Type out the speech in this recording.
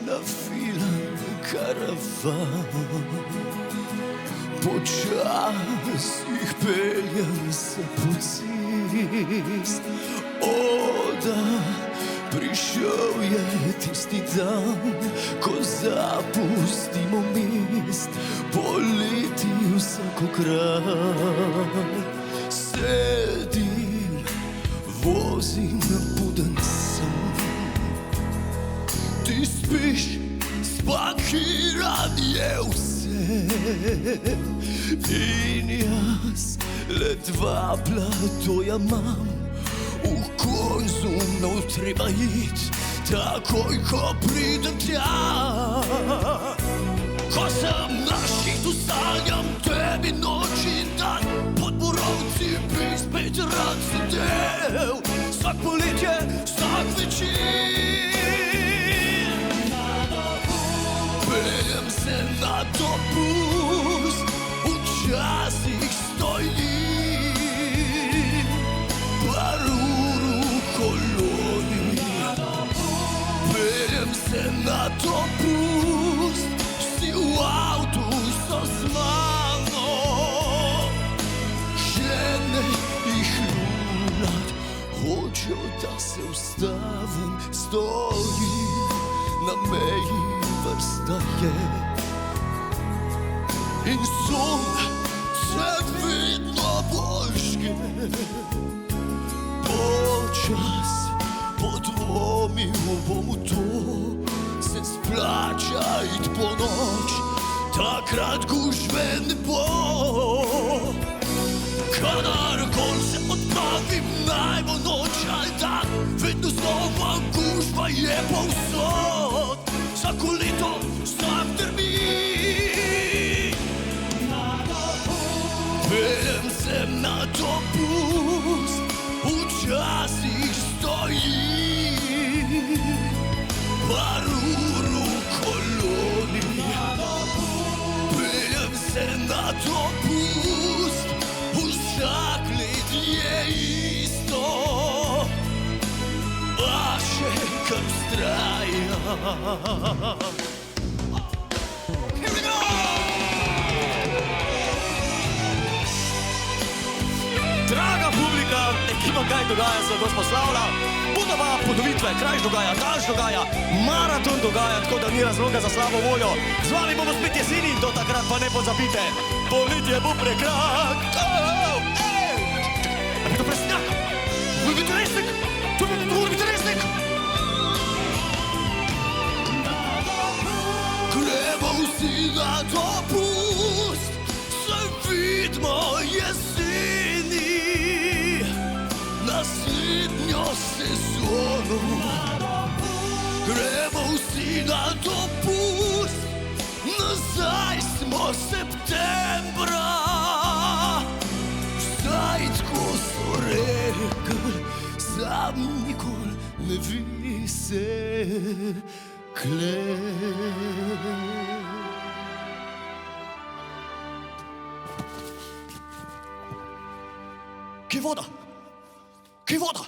nafilan karavan. Počas jih peljem se po cest. Da, prišel je tisti dan, ko zapustimo mest, poleti vsakokrat. Sedim, vozim, buden sem, ti spiš, spakiran je vse. In jaz le dva platoja imam, v Konzum treba iti, takoj ko pridem tja. Ko sem na šihtu, sanjam tebi noč in dan, pod borovci bi spet rad sedel, vsak poletje, vsak večer. Peljem se na dopust, včasih stojim, par ur v koloni. Peljem se na dopust, vsi v avtu so z mano. Žene jih lunat, hočejo, da se ustavim, stojim na meji, vrsta je. In son se vedno božge. Počas podvomil bom v to, se splača iti po noč, takrat gužve ne bo. Kadarkoli se odpravim, naj bo noč ali dan, vedno znova gužva je povsod. Vsako leto, vsak termin. Peljem se na dopust, včasih stojim, par ur v koloni. Peljem se na dopust, vsak let je isto, a še kar vztrajam. Here we go! Draga publika, ekipa Kaj dogaja se vas poslavlja. Budova, podovitve, kraj dogaja, daž dogaja, maraton dogaja, tako da ni razloga za slabo voljo. Z vami bomo spet jeseni, do takrat pa ne pozabite, poletje bo prekrat. A bi to presnjak? Bi biti resnik? To bi biti resnik? Gremo vsi na dopust, se vidimo jeseni, naslednjo sezono. Gremo vsi na dopust, nazaj smo septembra. Vsaj tako so rekli, sam nikoli ne vi se Kje voda? Kje voda?